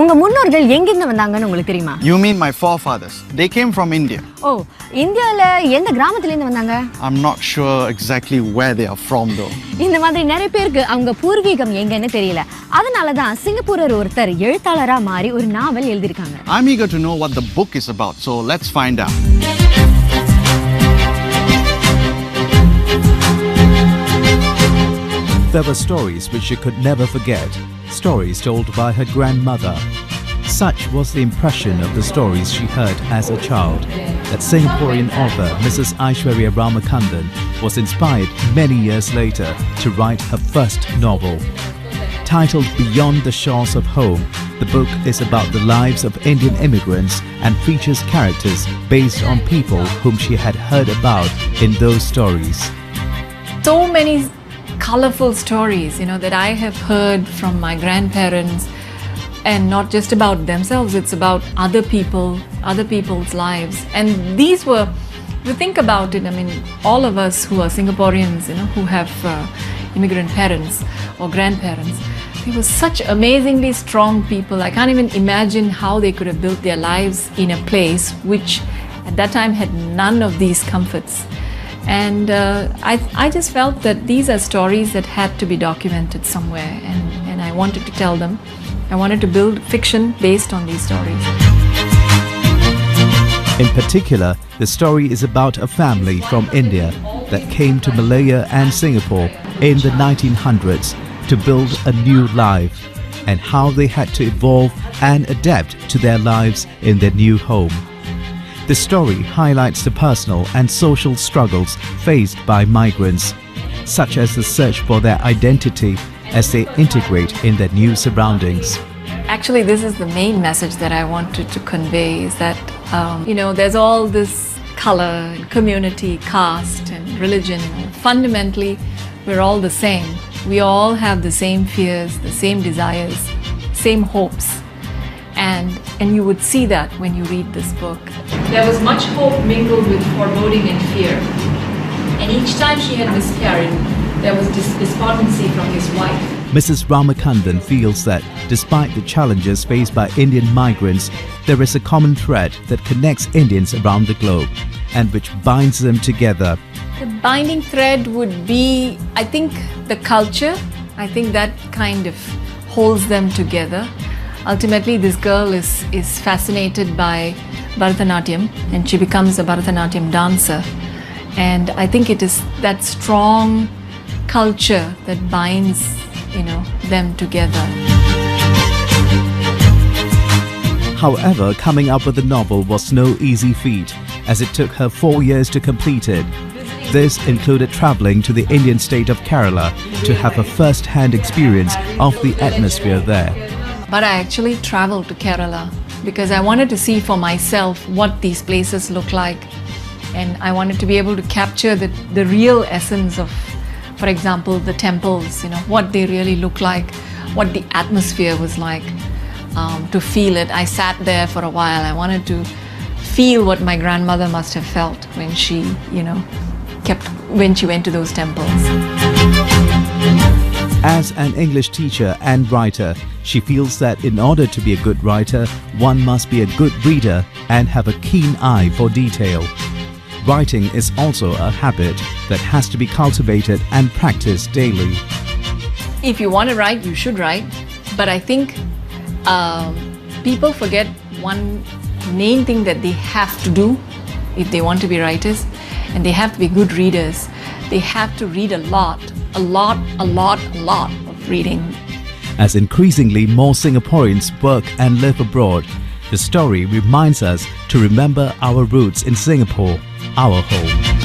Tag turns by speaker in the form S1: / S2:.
S1: உங்க முன்னோர்கள் எங்கிருந்து வந்தாங்கன்னு உங்களுக்கு தெரியுமா?
S2: You mean my forefathers? They came from India.
S1: ஓ, இந்தியால எந்த கிராமத்துல இருந்து வந்தாங்க?
S2: I'm not sure exactly where they are from though.
S1: இந்த மாதிரி நிறைய பேருக்கு அவங்க பூர்வீகம் எங்கன்னு தெரியல. அதனால தான் சிங்கப்பூரர் ஒருத்தர் எழுத்தாளரா மாறி ஒரு நாவல் எழுதிருக்காங்க.
S2: I'm eager to know what the book is about, so let's find out.
S3: There were stories which she could never forget, stories told by her grandmother. Such was the impression of the stories she heard as a child, that Singaporean author Mrs. Aishwarya was inspired many years later to write her first novel. Titled Beyond the Shores of Home, the book is about the lives of Indian immigrants and features characters based on people whom she had heard about in those stories.
S4: So many colorful stories, that I have heard from my grandparents, and not just about themselves, it's about other people, other people's lives. And these were, if you think about it, all of us who are Singaporeans, who have immigrant parents or grandparents, they were such amazingly strong people. I can't even imagine how they could have built their lives in a place which at that time had none of these comforts. And I just felt that these are stories that had to be documented somewhere, and I wanted to tell them. I wanted to build fiction based on these stories.
S3: In particular, the story is about a family from India that came to Malaya and Singapore in the 1900s to build a new life, and how they had to evolve and adapt to their lives in their new home. The story highlights the personal and social struggles faced by migrants, such as the search for their identity as they integrate in their new surroundings.
S4: Actually, this is the main message that I wanted to convey, is that, there's all this color, community, caste and religion. Fundamentally, we're all the same. We all have the same fears, the same desires, same hopes. And you would see that when you read this book. There was much hope mingled with foreboding and fear. And each time she had miscarried, there was despondency from his wife.
S3: Mrs. Ramakandan feels that despite the challenges faced by Indian migrants, there is a common thread that connects Indians around the globe and which binds them together.
S4: The binding thread would be, I think, the culture. I think that kind of holds them together. Ultimately, this girl is fascinated by Bharatanatyam, and she becomes a Bharatanatyam dancer. And I think it is that strong culture that binds, them together.
S3: However, coming up with the novel was no easy feat, as it took her 4 years to complete it. This included travelling to the Indian state of Kerala to have a first-hand experience of the atmosphere there.
S4: But I actually traveled to Kerala because I wanted to see for myself what these places look like. And I wanted to be able to capture the real essence of, for example, the temples, what they really look like, what the atmosphere was like, to feel it. I sat there for a while. I wanted to feel what my grandmother must have felt when she, when she went to those temples.
S3: As an English teacher and writer, she feels that in order to be a good writer, one must be a good reader and have a keen eye for detail. Writing is also a habit that has to be cultivated and practiced daily.
S4: If you want to write, you should write. But I think people forget one main thing that they have to do if they want to be writers, and they have to be good readers. They have to read a lot of reading.
S3: As increasingly more Singaporeans work and live abroad, the story reminds us to remember our roots in Singapore, our home.